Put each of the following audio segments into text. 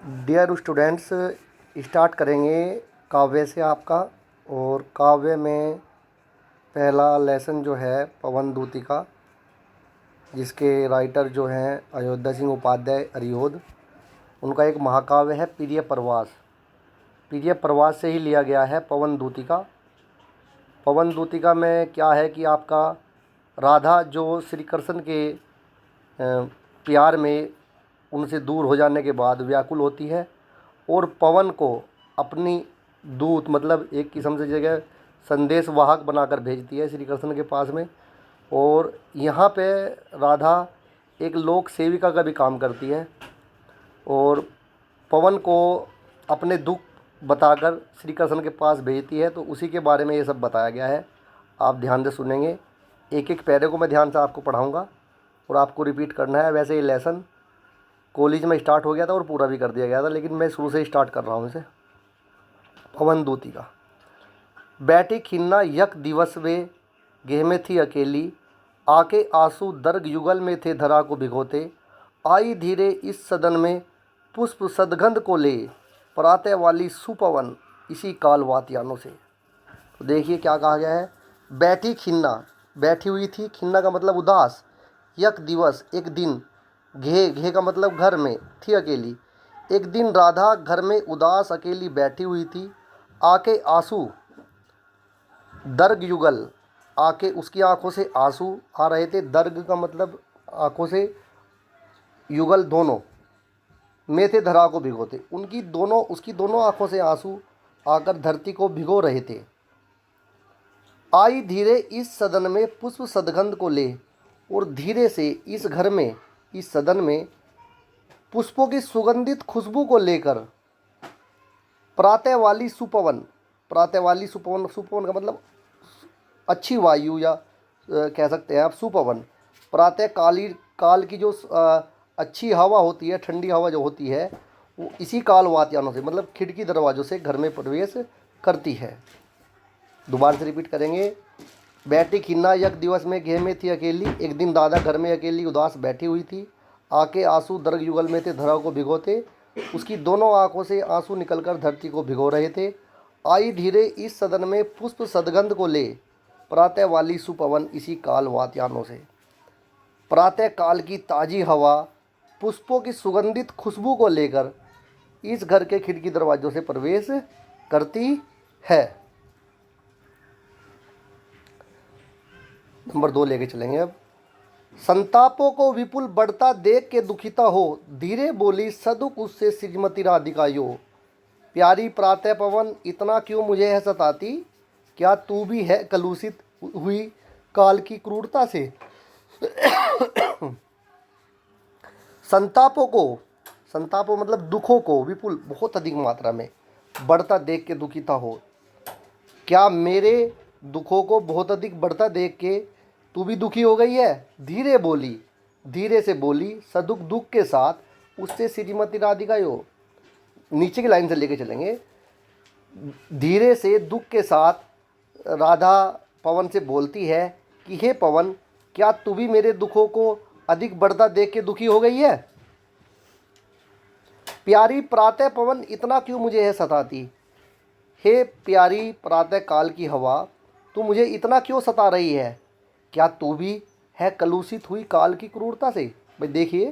Dear students, start करेंगे काव्य से आपका। और काव्य में पहला लेसन जो है पवन दूती का, जिसके राइटर जो हैं अयोध्या सिंह उपाध्याय अरियोध। उनका एक महाकाव्य है प्रिय प्रवास। प्रिय प्रवास से ही लिया गया है पवन दूतिका। पवन दूतिका में क्या है कि आपका राधा जो श्री कृष्ण के प्यार में उनसे दूर हो जाने के बाद व्याकुल होती है और पवन को अपनी दूत मतलब एक किस्म से जगह संदेश वाहक बनाकर भेजती है श्री कृष्ण के पास में। और यहाँ पे राधा एक लोक सेविका का भी काम करती है और पवन को अपने दुख बताकर श्री कृष्ण के पास भेजती है। तो उसी के बारे में ये सब बताया गया है। आप ध्यान से सुनेंगे, एक एक पैरे को मैं ध्यान से आपको पढ़ाऊँगा और आपको रिपीट करना है। वैसे ये लेसन कॉलेज में स्टार्ट हो गया था और पूरा भी कर दिया गया था, लेकिन मैं शुरू से स्टार्ट कर रहा हूँ इसे। पवन दूतिका। बैठी खिन्ना यक दिवस वे, गेह में थी अकेली, आके आंसू दर्ग युगल में थे धरा को भिगोते। आई धीरे इस सदन में पुष्प सदगंध को ले, पराते वाली सुपवन इसी काल वात्यानों से। तो देखिए क्या कहा गया है। बैठी खिन्ना, बैठी हुई थी, खिन्ना का मतलब उदास, यक दिवस एक दिन, घे घे का मतलब घर में, थी अकेली। एक दिन राधा घर में उदास अकेली बैठी हुई थी। आके आंसू दर्ग युगल, आके उसकी आंखों से आंसू आ रहे थे। दर्ग का मतलब आंखों से, युगल दोनों, में थे धरा को भिगोते। उनकी दोनों, उसकी दोनों आंखों से आंसू आकर धरती को भिगो रहे थे। आई धीरे इस सदन में पुष्प सदगंध को ले, और धीरे से इस घर में, इस सदन में पुष्पों की सुगंधित खुशबू को लेकर प्रातः वाली सुपवन, प्रातः वाली सुपवन, सुपवन का मतलब अच्छी वायु या कह सकते हैं आप सुपवन। प्रातः काल की जो अच्छी हवा होती है, ठंडी हवा जो होती है, वो इसी काल वात्यानों से मतलब खिड़की दरवाज़ों से घर में प्रवेश करती है। दोबारा से रिपीट करेंगे। बैठी खिन्ना यक दिवस में, घेह में थी अकेली, एक दिन दादा घर में अकेली उदास बैठी हुई थी। आके आंसू दर्ग युगल में थे धरा को भिगोते, उसकी दोनों आंखों से आंसू निकलकर धरती को भिगो रहे थे। आई धीरे इस सदन में पुष्प सदगंध को ले, प्रातः वाली सुपवन इसी काल वात्यानों से। प्रातः काल की ताज़ी हवा पुष्पों की सुगंधित खुशबू को लेकर इस घर के खिड़की दरवाजों से प्रवेश करती है। नंबर 2 लेके चलेंगे अब। संतापों को विपुल बढ़ता देख के दुखिता हो, धीरे बोली सदुक उससे श्रीमती राधिका यो। प्यारी प्रातः पवन इतना क्यों मुझे है सताती, क्या तू भी है कलुषित हुई काल की क्रूरता से। संतापों को, संतापों मतलब दुखों को, विपुल बहुत अधिक मात्रा में, बढ़ता देख के दुखिता हो, क्या मेरे दुखों को बहुत अधिक बढ़ता देख के तू भी दुखी हो गई है। धीरे बोली, धीरे से बोली, सदुख दुख के साथ उससे श्रीमती राधिका यो। नीचे की लाइन से लेके चलेंगे। धीरे से दुख के साथ राधा पवन से बोलती है कि हे पवन, क्या तू भी मेरे दुखों को अधिक बढ़ता देख के दुखी हो गई है। प्यारी प्रातः पवन इतना क्यों मुझे है सताती, हे प्यारी प्रातः काल की हवा तू मुझे इतना क्यों सता रही है, क्या तू भी है कलुषित हुई काल की क्रूरता से। भाई देखिए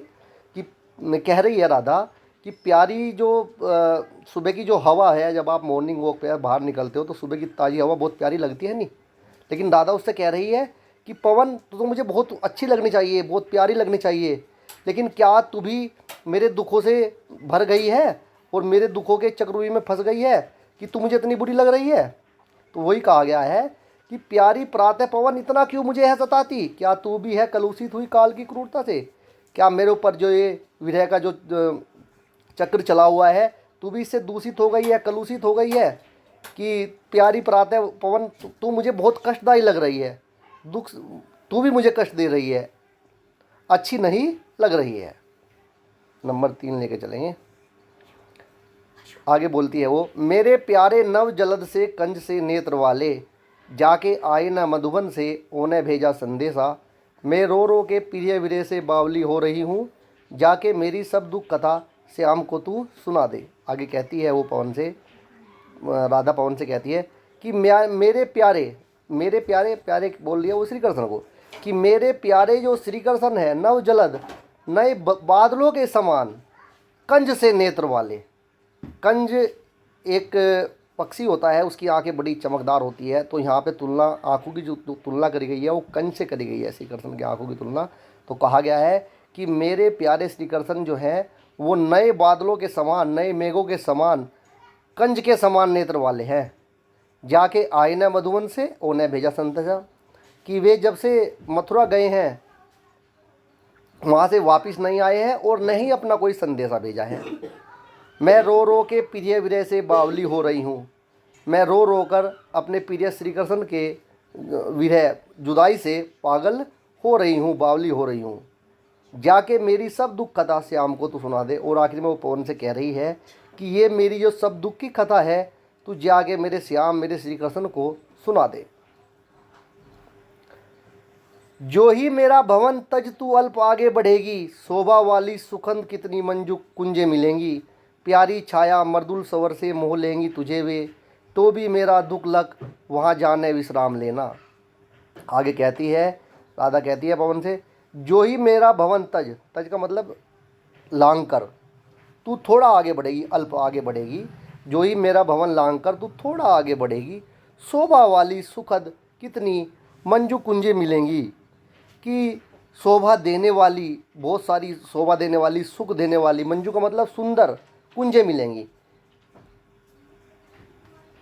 कि कह रही है राधा कि प्यारी जो सुबह की जो हवा है, जब आप मॉर्निंग वॉक पे बाहर निकलते हो तो सुबह की ताज़ी हवा बहुत प्यारी लगती है नहीं। लेकिन राधा उससे कह रही है कि पवन तो मुझे बहुत अच्छी लगनी चाहिए, बहुत प्यारी लगनी चाहिए, लेकिन क्या तू भी मेरे दुखों से भर गई है और मेरे दुखों के चक्रव्यूह में फंस गई है कि तू मुझे इतनी बुरी लग रही है। तो वही कहा गया है कि प्यारी प्रातः पवन इतना क्यों मुझे है सताती, क्या तू भी है कलुषित हुई काल की क्रूरता से। क्या मेरे ऊपर जो ये विरह का जो चक्र चला हुआ है, तू भी इससे दूषित हो गई है, कलुषित हो गई है कि प्यारी प्रातः पवन तू मुझे बहुत कष्टदायी लग रही है, दुख तू भी मुझे कष्ट दे रही है, अच्छी नहीं लग रही है। नंबर 3 लेके चलेंगे। आगे बोलती है वो, मेरे प्यारे नव जलद से कंज से नेत्र वाले, जाके आए न मधुबन से ओने भेजा संदेशा। मैं रो रो के प्रिय विरह से बावली हो रही हूँ, जाके मेरी सब दुख कथा श्याम को तू सुना दे। आगे कहती है वो पवन से, राधा पवन से कहती है कि मेरे प्यारे प्यारे बोल लिया वो श्री कृष्ण को, कि मेरे प्यारे जो श्री कृष्ण है नव जलद नए बादलों के समान कंज से नेत्र वाले। कंज एक पक्षी होता है, उसकी आंखें बड़ी चमकदार होती है, तो यहाँ पे तुलना आंखों की जो तुलना करी गई है वो कंज से करी गई है, श्री कृष्ण की आंखों की तुलना। तो कहा गया है कि मेरे प्यारे श्री कृष्ण जो हैं वो नए बादलों के समान, नए मेघों के समान, कंज के समान नेत्र वाले हैं। जाके आए न मधुवन से उन्हें भेजा संतजा, कि वे जब से मथुरा गए हैं वहाँ से वापस नहीं आए हैं और नहीं अपना कोई संदेशा भेजा है। मैं रो रो के प्रिय विरह से बावली हो रही हूँ, मैं रो रो कर अपने प्रिय श्री कृष्ण के विरह जुदाई से पागल हो रही हूँ, बावली हो रही हूँ। जाके मेरी सब दुख कथा श्याम को तू सुना दे। और आखिर में वो पवन से कह रही है कि ये मेरी जो सब दुख की कथा है तू जाके मेरे श्याम, मेरे श्री कृष्ण को सुना दे। जो ही मेरा भवन तज तू अल्प आगे बढ़ेगी, शोभा वाली सुखंद कितनी मंजू कुंजे मिलेंगी, प्यारी छाया मर्दुल सवर से मोह लेंगी तुझे वे, तो भी मेरा दुख लग वहाँ जाने विश्राम लेना। आगे कहती है, राधा कहती है पवन से, जो ही मेरा भवन तज, तज का मतलब लांग कर, तू थोड़ा आगे बढ़ेगी, अल्प आगे बढ़ेगी, जो ही मेरा भवन लांग कर तू थोड़ा आगे बढ़ेगी, शोभा वाली सुखद कितनी मंजू कुंजे मिलेंगी, कि शोभा देने वाली, बहुत सारी शोभा देने वाली, सुख देने वाली, मंजू का मतलब सुंदर, कुंजे मिलेंगी।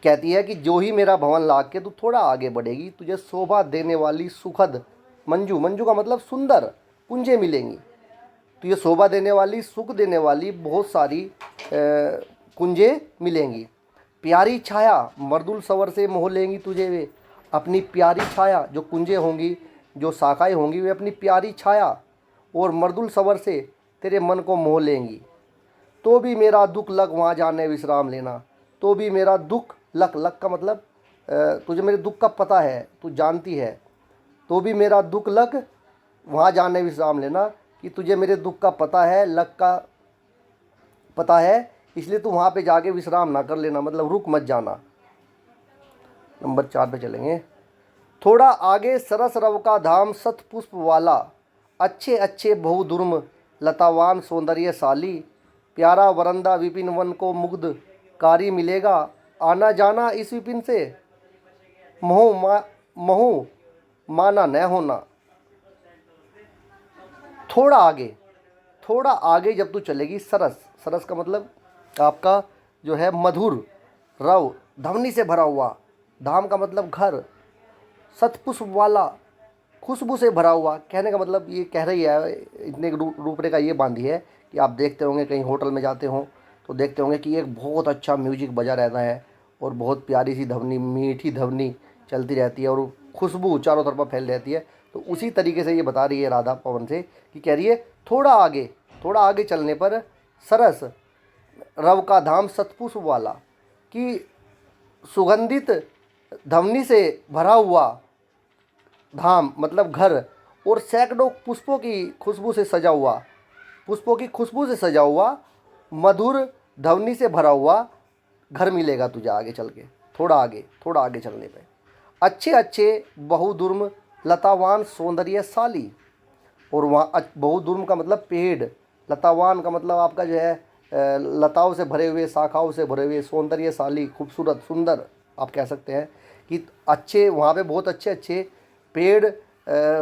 कहती है कि जो ही मेरा भवन लाग के तू थोड़ा आगे बढ़ेगी, तुझे शोभा देने वाली सुखद मंजू, मंजू का मतलब सुंदर, कुंजे मिलेंगी। तो ये शोभा देने वाली, सुख देने वाली बहुत सारी कुंजे मिलेंगी। प्यारी छाया मर्दुल सवर से मोह लेंगी तुझे वे, अपनी प्यारी छाया, जो कुंजे होंगी, जो शाखाएं होंगी, वे अपनी प्यारी छाया और मर्दुल सवर से तेरे मन को मोह लेंगी। तो भी मेरा दुख लग वहाँ जाने विश्राम लेना, तो भी मेरा दुख लग, लग का मतलब तुझे मेरे दुख का पता है, तू जानती है, तो भी मेरा दुख लग वहाँ जाने विश्राम लेना, कि तुझे मेरे दुख का पता है, लग का पता है, इसलिए तू वहाँ पे जाके विश्राम ना कर लेना, मतलब रुक मत जाना। नंबर 4 पे चलेंगे। थोड़ा आगे सरस रव का धाम सत पुष्प वाला, अच्छे अच्छे बहुधुर्म लतावान सौंदर्यशाली, प्यारा वरंदा विपिन वन को मुग्ध कारी मिलेगा, आना जाना इस विपिन से मोह माना न होना। थोड़ा आगे जब तू चलेगी, सरस, सरस का मतलब आपका जो है मधुर, रव ध्वनि से भरा हुआ, धाम का मतलब घर, सतपुष्प वाला खुशबू से भरा हुआ। कहने का मतलब ये कह रही है, इतने रूपरेखा ये बांधी है कि आप देखते होंगे कहीं होटल में जाते हों तो देखते होंगे कि एक बहुत अच्छा म्यूजिक बजा रहता है और बहुत प्यारी सी ध्वनि, मीठी ध्वनि चलती रहती है और खुशबू चारों तरफा फैल रहती है। तो उसी तरीके से ये बता रही है राधा पवन से, कि कह रही है थोड़ा आगे चलने पर सरस रव का धाम सतपुष्प वाला, कि सुगंधित ध्वनि से भरा हुआ धाम मतलब घर, और सैकड़ों पुष्पों की खुशबू से सजा हुआ, पुष्पों की खुशबू से सजा हुआ, मधुर ध्वनि से भरा हुआ घर मिलेगा तुझे आगे चल के, थोड़ा आगे चलने पे। अच्छे अच्छे बहुधुर्म लतावान सौंदर्यशाली, और वहाँ बहुधुर्म का मतलब पेड़, लतावान का मतलब आपका जो है लताओं से भरे हुए, शाखाओं से भरे हुए, सौंदर्यशाली, खूबसूरत, सुंदर आप कह सकते हैं, कि अच्छे वहाँ पे बहुत अच्छे अच्छे पेड़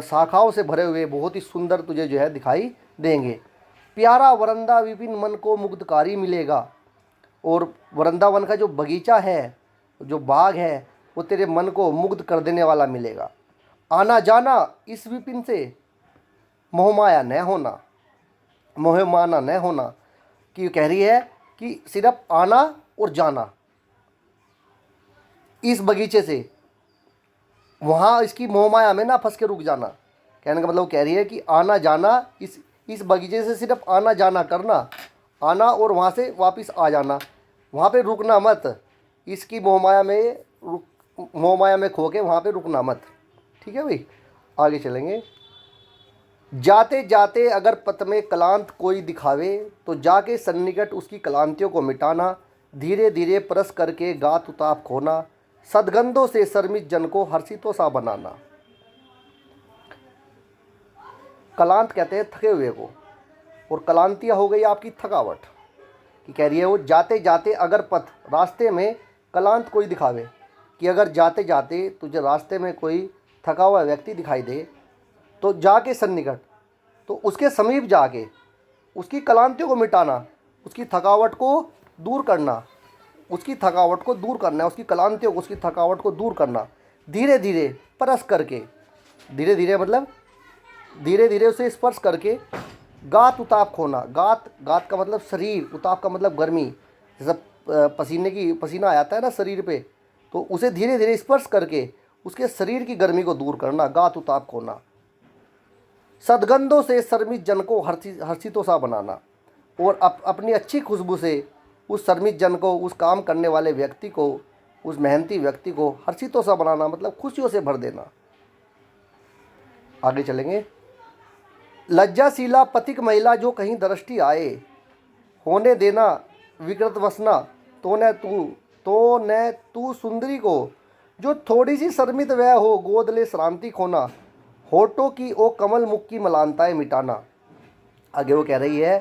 शाखाओं से भरे हुए बहुत ही सुंदर तुझे जो है दिखाई देंगे। प्यारा वरंदा विपिन मन को मुग्धकारी मिलेगा, और वृंदावन का जो बगीचा है, जो बाग है, वो तेरे मन को मुग्ध कर देने वाला मिलेगा। आना जाना इस विपिन से मोहमाया न होना, मोहमाना न होना, कि कह रही है कि सिर्फ आना और जाना इस बगीचे से, वहाँ इसकी मोहमाया में ना फंस के रुक जाना। कहने का मतलब कह रही है कि आना जाना इस बगीचे से सिर्फ आना जाना करना, आना और वहाँ से वापस आ जाना, वहाँ पे रुकना मत, इसकी मोहमाया में खो के वहाँ पे रुकना मत। ठीक है भाई, आगे चलेंगे। जाते जाते अगर पथ में कलांत कोई दिखावे, तो जाके सन्निकट उसकी कलांतियों को मिटाना, धीरे धीरे परस करके गात उताप खोना, सदगंधों से शर्मित जन को हर्षितों सा बनाना। कलांत कहते हैं थके हुए को, और कलांतियाँ हो गई आपकी थकावट कि कह रही है वो जाते जाते अगर पथ, रास्ते में कलांत कोई दिखावे, कि अगर जाते जाते तुझे रास्ते में कोई थका हुआ व्यक्ति दिखाई दे, तो जाके सन्निकट, तो उसके समीप जाके उसकी क्लांतियों को मिटाना, उसकी थकावट को दूर करना, उसकी थकावट को दूर करना है, उसकी क्लांतियों को, उसकी थकावट को दूर करना, धीरे धीरे परस करके, धीरे धीरे मतलब धीरे धीरे उसे स्पर्श करके, गात उताप खोना। गात, गात का मतलब शरीर, उताप का मतलब गर्मी, जैसा पसीना आ जाता है ना शरीर पे, तो उसे धीरे धीरे स्पर्श करके उसके शरीर की गर्मी को दूर करना, गात उताप खोना। सदगंधों से शर्मित जन को हर्षितों सा बनाना, और अपनी अच्छी खुशबू से उस शर्मित जन को, उस काम करने वाले व्यक्ति को, उस मेहनती व्यक्ति को हर्षितों सा बनाना, मतलब खुशियों से भर देना। आगे चलेंगे। लज्जाशीला पथिक महिला जो कहीं दृष्टि आए, होने देना विकृत वसना, तो न तू सुंदरी को, जो थोड़ी सी शर्मित वह हो, गोद ले श्रांति खोना, होठों की ओ कमल मुख की मलानताएं मिटाना। आगे वो कह रही है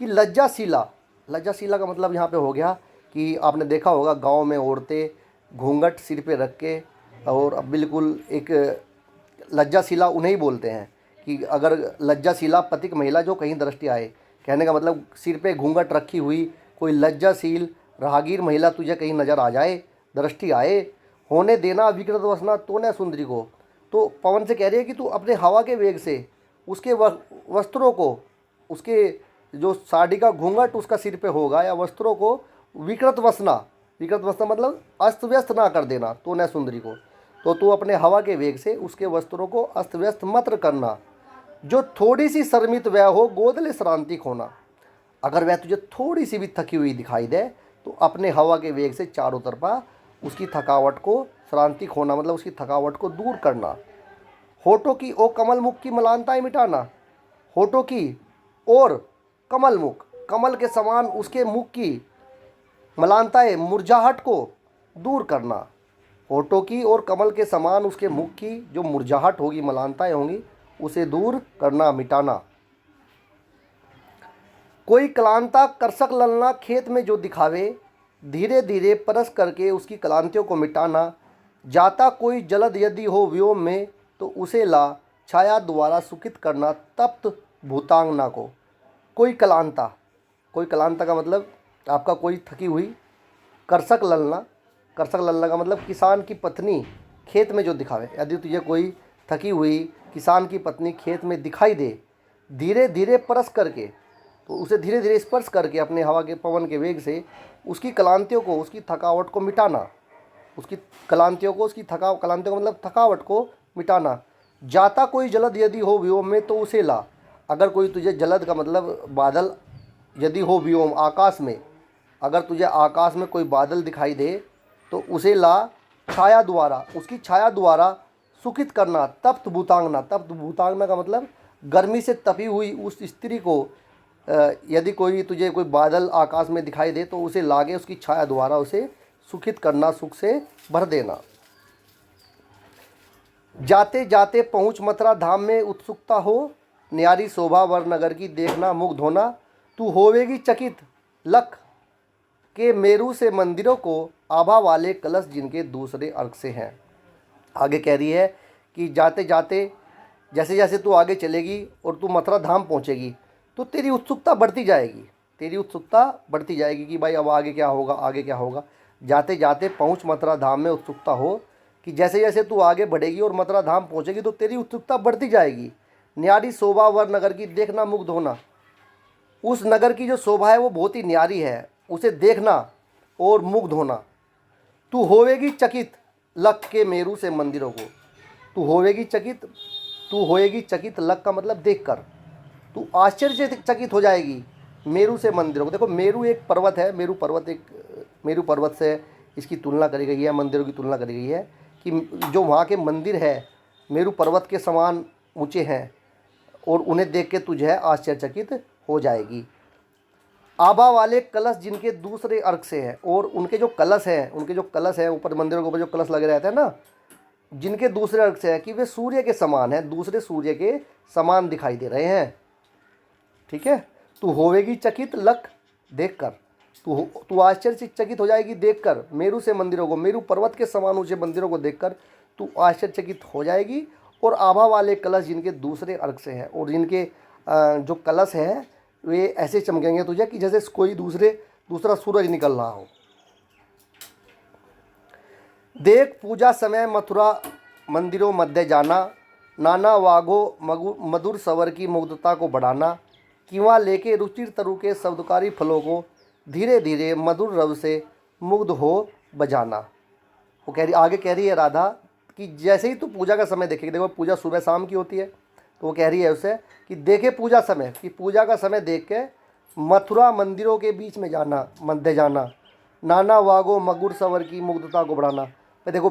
कि लज्जाशीला, लज्जाशीला का मतलब यहाँ पे हो गया कि आपने देखा होगा गांव में औरतें घूंघट सिर पे रख के, और अब बिल्कुल एक लज्जाशीला उन्हें ही बोलते हैं कि अगर लज्जाशीला पथिक महिला जो कहीं दृष्टि आए, कहने का मतलब सिर पे घूंघट रखी हुई कोई लज्जाशील राहगीर महिला तुझे कहीं नज़र आ जाए, दृष्टि आए, होने देना विकृत वसना तो न सुंदरी को। तो पवन से कह रही है कि तू अपने हवा के वेग से उसके वस्त्रों को, उसके जो साड़ी का घूंघट उसका सिर पे होगा, या वस्त्रों को विकृत वसना, विकृत वसना मतलब अस्त व्यस्त ना कर देना, तो न सुंदरी को। तो तू अपने हवा के वेग से उसके वस्त्रों को अस्त व्यस्त मत करना, जो थोड़ी सी शर्मित वह हो, गोद ले श्रांति खोना। अगर वह तुझे थोड़ी सी भी थकी हुई दिखाई दे, तो अपने हवा के वेग से चारों तरफा उसकी थकावट को, श्रांति खोना मतलब उसकी थकावट को दूर करना। होठों की ओ कमल मुख की मलानताएं मिटाना, होठों की और कमल मुख, कमल के समान उसके मुख की मलानताएं, मुरझाहट को दूर करना। होठों की और कमल के समान उसके मुख की जो मुरझाहट होगी, मलानताएं होंगी, उसे दूर करना, मिटाना। कोई क्लांता करसक ललना खेत में जो दिखावे, धीरे धीरे परस करके उसकी क्लांतियों को मिटाना। जाता कोई जलद यदि हो व्योम में, तो उसे ला छाया द्वारा सुखित करना, तप्त भूतांगना को। कोई क्लांता, कोई क्लांता का मतलब आपका कोई थकी हुई, करसक ललना, करसक ललना का मतलब किसान की पत्नी खेत में जो दिखावे। यदि तुझे कोई थकी हुई किसान की पत्नी खेत में दिखाई दे, धीरे धीरे परस करके, तो उसे धीरे धीरे स्पर्श करके अपने हवा के पवन के वेग से उसकी क्लांतियों को, उसकी थकावट को मिटाना, उसकी क्लांतियों को, उसकी क्लांतियों को मतलब थकावट को मिटाना। जाता कोई जलद यदि हो व्योम में, तो उसे ला। अगर कोई तुझे जलद का मतलब बादल, यदि हो व्योम आकाश में, अगर तुझे आकाश में कोई बादल दिखाई दे, तो उसे ला छाया द्वारा, उसकी छाया द्वारा सुखित करना, तप्त भूतांगना। तप्त भूतांगना का मतलब गर्मी से तपी हुई उस स्त्री को, यदि कोई तुझे कोई बादल आकाश में दिखाई दे, तो उसे लागे उसकी छाया द्वारा उसे सुखित करना, सुख से भर देना। जाते जाते पहुँच मथुरा धाम में उत्सुकता हो, न्यारी शोभा वर नगर की देखना मुग्ध होना। तू होवेगी चकित लख के मेरू से मंदिरों को, आभा वाले कलश जिनके दूसरे अर्क से हैं। आगे कह रही है कि जाते जाते जैसे जैसे तू आगे चलेगी और तू मथुरा धाम पहुँचेगी, तो तेरी उत्सुकता बढ़ती जाएगी, तेरी उत्सुकता बढ़ती जाएगी कि भाई अब आगे क्या होगा, आगे क्या होगा। जाते जाते पहुँच मथुरा धाम में उत्सुकता हो, कि जैसे जैसे तू आगे बढ़ेगी और मथुरा धाम पहुँचेगी, तो तेरी उत्सुकता बढ़ती जाएगी। न्यारी शोभा वर नगर की देखना मुग्ध होना, उस नगर की जो शोभा है वो बहुत ही न्यारी है, उसे देखना और मुग्ध होना। तू होवेगी चकित लख के मेरू से मंदिरों को, तू होवेगी चकित, तू होएगी चकित लख का मतलब देखकर, तू आश्चर्य से चकित हो जाएगी मेरू से मंदिरों को। देखो मेरू एक पर्वत है, मेरू पर्वत से इसकी तुलना करी गई है, मंदिरों की तुलना करी गई है कि जो वहाँ के मंदिर है मेरू पर्वत के समान ऊंचे हैं, और उन्हें देख के तुझे आश्चर्यचकित हो जाएगी। आभा वाले कलश जिनके दूसरे अर्क से है, और उनके जो कलश हैं ऊपर मंदिरों के ऊपर जो कलश लगे रहते हैं ना, जिनके दूसरे अर्क से है कि वे सूर्य के समान हैं, दूसरे सूर्य के समान दिखाई दे रहे हैं। ठीक है, तू होवेगी चकित लक देखकर, तू आश्चर्यचकित हो जाएगी देखकर मेरू से मंदिरों को, मेरू पर्वत के समान ऊंचे मंदिरों को देखकर तू आश्चर्यचकित हो जाएगी। और आभा वाले कलश जिनके दूसरे अर्क से हैं, और जिनके जो कलश हैं वे ऐसे चमकेंगे तुझे कि जैसे कोई दूसरा सूरज निकल रहा हो। देख पूजा समय मथुरा मंदिरों मध्य जाना, नाना वागो मधुर सवर की मुग्धता को बढ़ाना, कीवा लेके रुचिर तरु के शब्दकारी फलों को धीरे धीरे मधुर रव से मुग्ध हो बजाना। वो आगे कह रही है राधा कि जैसे ही तू पूजा का समय देखेगी, देखो पूजा सुबह शाम की होती है, तो वो कह रही है उसे कि देखे पूजा समय, कि पूजा का समय देख के मथुरा मंदिरों के बीच में जाना, मध्य जाना, नाना वागो मधुर सवर की मुग्धता को बढ़ाना। देखो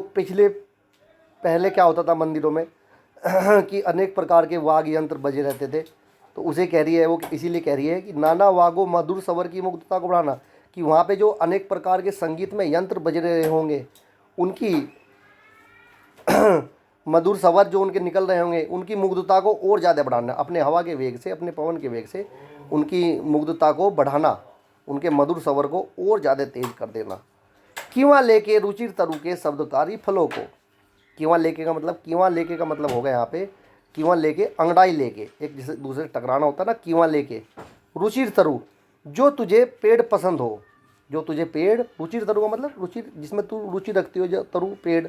पहले क्या होता था मंदिरों में कि अनेक प्रकार के वाग यंत्र बजे रहते थे, तो उसे कह रही है वो, इसीलिए कह रही है कि नाना वागो मधुर सवर की मुग्धता को बढ़ाना, कि वहाँ पे जो अनेक प्रकार के संगीत में यंत्र बज रहे होंगे उनकी मधुर स्वर जो उनके निकल रहे होंगे उनकी मुग्धता को और ज़्यादा बढ़ाना, अपने हवा के वेग से, अपने पवन के वेग से उनकी मुग्धता को बढ़ाना, उनके मधुर स्वर को और ज़्यादा तेज कर देना। कीवा लेके रुचिर तरु के शब्दकारी फलों को, कीवा लेके का मतलब होगा यहाँ पे, कीवा लेके अंगड़ाई लेके, एक दूसरे टकराना होता है ना, कीवा लेके रुचिर तरु जो तुझे पेड़ पसंद हो, जो तुझे पेड़, रुचिर तरु का मतलब रुचि जिसमें तू रुचि रखती हो, जो तरु पेड़,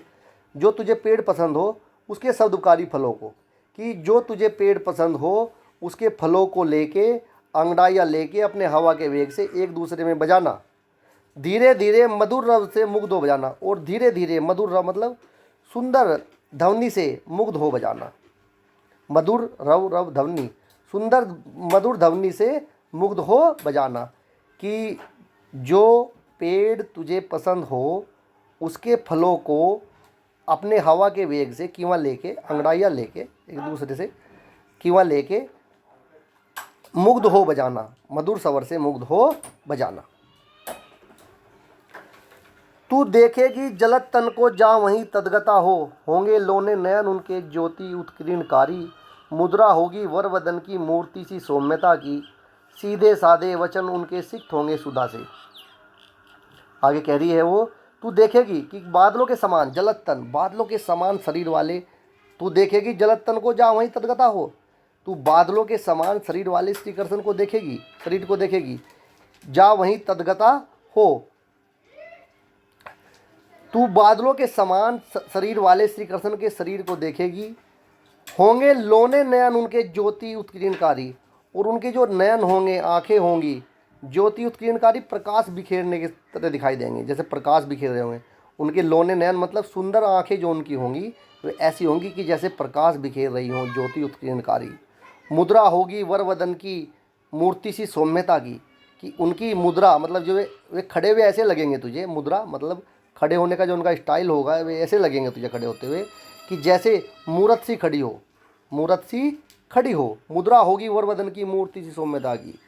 जो तुझे पेड़ पसंद हो उसके शब्दकारी फलों को, कि जो तुझे पेड़ पसंद हो उसके फलों को लेके अंगड़ाइयाँ लेके अपने हवा के वेग से एक दूसरे में बजाना, धीरे धीरे मधुर रव से मुग्ध हो बजाना, और धीरे धीरे मधुर रव मतलब सुंदर ध्वनि से मुग्ध हो बजाना, मधुर रव ध्वनि, सुंदर मधुर ध्वनि से मुग्ध हो बजाना, कि जो पेड़ तुझे पसंद हो उसके फलों को अपने हवा के वेग से कीवा लेके, अंगड़ाइयाँ लेके एक दूसरे से कीवा लेके मुग्ध हो बजाना, मधुर स्वर से मुग्ध हो बजाना। तू देखेगी जलत तन को जा वहीं तदगता हो, होंगे लोने नयन उनके ज्योति उत्कीर्णकारी, मुद्रा होगी वर वदन की मूर्ति सी सौम्यता की, सीधे साधे वचन उनके सिक्त होंगे सुधा से। आगे कह रही है वो, तू देखेगी कि बादलों के समान जलत तन, बादलों के समान शरीर वाले, तू देखेगी जलत तन को जा वहीं तदगता हो, तू बादलों के समान शरीर वाले श्री कृष्ण को देखेगी, शरीर को देखेगी, जा वहीं तदगता हो, तू बादलों के समान शरीर वाले श्री कृष्ण के शरीर को देखेगी। होंगे लोने नयन उनके ज्योति उत्कीर्णकारी, और उनके जो नयन होंगे, आंखें होंगी, ज्योति उत्कीर्णकारी प्रकाश बिखेरने की तरह दिखाई देंगे, जैसे प्रकाश बिखेर रहे होंगे। उनके लोने नयन मतलब सुंदर आंखें जो उनकी होंगी वे ऐसी होंगी कि जैसे प्रकाश बिखेर रही हों, ज्योति उत्कीर्णकारी। मुद्रा होगी वर वदन की मूर्ति सी सौम्यता की, कि उनकी मुद्रा मतलब जो वे खड़े हुए ऐसे लगेंगे तुझे, मुद्रा मतलब खड़े होने का जो उनका स्टाइल होगा वे ऐसे लगेंगे तुझे खड़े होते हुए कि जैसे मूर्त सी खड़ी हो, मूर्त सी खड़ी हो। मुद्रा होगी वर वदन की मूर्ति सी सौम्यता की,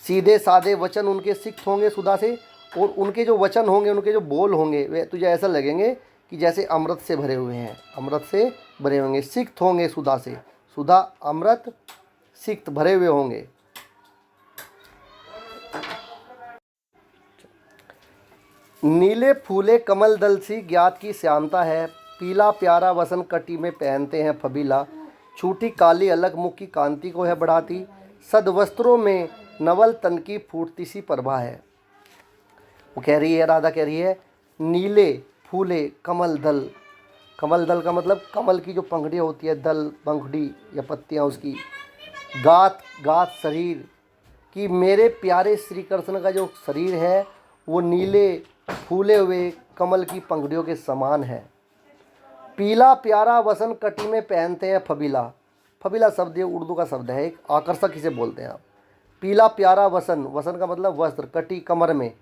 सीधे साधे वचन उनके सिक्त होंगे सुधा से, और उनके जो वचन होंगे, उनके जो बोल होंगे वे तुझे ऐसा लगेंगे कि जैसे अमृत से भरे हुए हैं, अमृत से भरे होंगे। सिक्त होंगे सुधा से, सुधा अमृत सिक्त भरे हुए होंगे। नीले फूले कमल दल सी ज्ञात की श्यामता है, पीला प्यारा वसन कटी में पहनते हैं फबीला, छूटी काली अलग मुख की कांति को है बढ़ाती, सद वस्त्रों में नवल तन की फूटती सी प्रभा है। वो कह रही है, राधा कह रही है, नीले फूले कमल दल, कमल दल का मतलब कमल की जो पंखुड़ियाँ होती है, दल पंखुड़ी या पत्तियाँ उसकी, गात गात शरीर, कि मेरे प्यारे श्री कृष्ण का जो शरीर है वो नीले फूले हुए कमल की पंखुड़ियों के समान है। पीला प्यारा वसन कटी में पहनते हैं फबीला, फबीला शब्द ये उर्दू का शब्द है, एक आकर्षक इसे बोलते हैं आप। पीला प्यारा वसन, वसन का मतलब वस्त्र, कटी कमर में,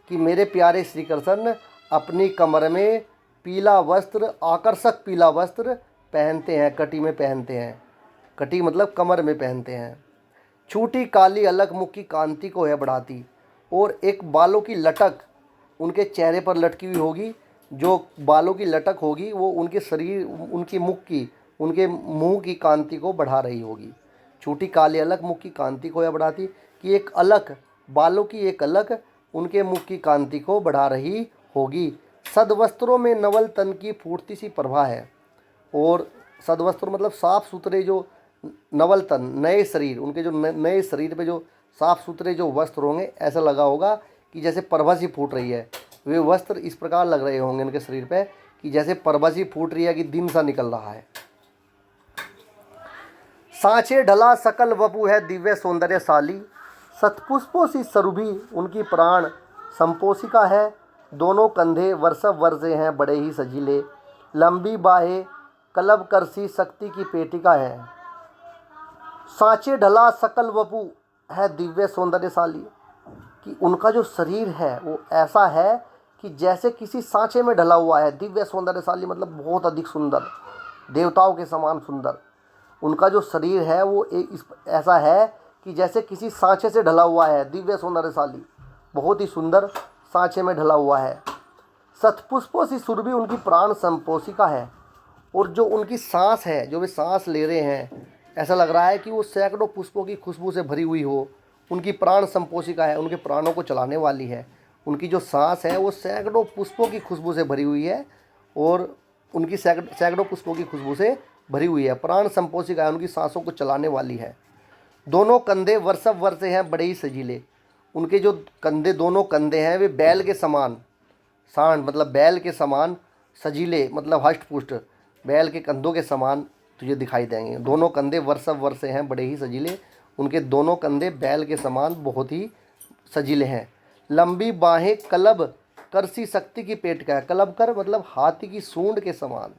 कि मेरे प्यारे श्री कृष्ण अपनी कमर में पीला वस्त्र, आकर्षक पीला वस्त्र पहनते हैं, कटी में पहनते हैं। कटी मतलब कमर में पहनते हैं। छोटी काली अलग मुख की कांति को है बढ़ाती, और एक बालों की लटक उनके चेहरे पर लटकी हुई होगी। जो बालों की लटक होगी वो उनके शरीर, उनकी मुख की, उनके मुंह की कांति को बढ़ा रही होगी। छोटी काली अलग मुख की कांति को है बढ़ाती, कि एक अलग बालों की एक अलग उनके मुख की कांति को बढ़ा रही होगी। सदवस्त्रों में नवल तन की फूटती सी प्रभा है। और सदवस्त्र मतलब साफ सुथरे जो नवल तन, नए शरीर, उनके जो नए शरीर पे जो साफ सुथरे जो वस्त्र होंगे, ऐसा लगा होगा कि जैसे प्रभा सी फूट रही है। वे वस्त्र इस प्रकार लग रहे होंगे उनके शरीर पे कि जैसे प्रभा सी फूट रही है, कि दिन सा निकल रहा है। सांचे ढला सकल वपु है दिव्य सौंदर्यशाली, सतपुष्पों सी सरुभि उनकी प्राण संपोषिका है। दोनों कंधे वर्षव वर्षे हैं बड़े ही सजीले, लंबी बाहें कलब करसी शक्ति की पेटिका है। सांचे ढला सकल वपु है दिव्य सौंदर्यशाली, कि उनका जो शरीर है वो ऐसा है कि जैसे किसी सांचे में ढला हुआ है। दिव्य सौंदर्यशाली मतलब बहुत अधिक सुंदर, देवताओं के समान सुंदर। उनका जो शरीर है वो ऐसा है कि जैसे किसी सांचे से ढला हुआ है। दिव्य सौंदर्यशाली, बहुत ही सुंदर सांचे में ढला हुआ है। सतपुष्पों सी सुरभि उनकी प्राण संपोषिका है, और जो उनकी सांस है, जो वे सांस ले रहे हैं, ऐसा लग रहा है कि वो सैकड़ों पुष्पों की खुशबू से भरी हुई हो। उनकी प्राण संपोषिका है, उनके प्राणों को चलाने वाली है। उनकी जो सांस है वो सैकड़ों पुष्पों की खुशबू से भरी हुई है, और उनकी सैकड़ों पुष्पों की खुशबू से भरी हुई है। प्राण संपोषिका है, उनकी सांसों को चलाने वाली है। दोनों कंधे वर्षव वर्षे हैं बड़े ही सजीले, उनके जो कंधे, दोनों कंधे हैं वे बैल के समान, सांड मतलब बैल के समान, सजीले मतलब हष्ट पुष्ट, बैल के कंधों के समान तुझे दिखाई देंगे। दोनों कंधे वर्षव वर्षे हैं बड़े ही सजीले, उनके दोनों कंधे बैल के समान बहुत ही सजीले हैं। लंबी बाहें कलब करसी शक्ति की पेटिका है। कलब कर मतलब हाथी की सूंड के समान,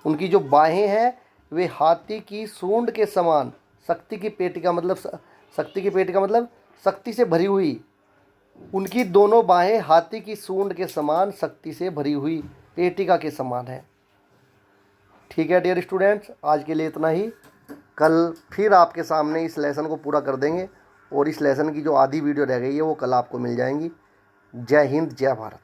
उनकी जो बाहें हैं वे हाथी की सूंड के समान। शक्ति की पेटिका मतलब शक्ति की पेटिका मतलब शक्ति से भरी हुई। उनकी दोनों बाहें हाथी की सूंड के समान शक्ति से भरी हुई पेटिका के समान है। ठीक है डियर स्टूडेंट्स, आज के लिए इतना ही। कल फिर आपके सामने इस लेसन को पूरा कर देंगे, और इस लेसन की जो आधी वीडियो रह गई है वो कल आपको मिल जाएंगी। जय हिंद, जय भारत।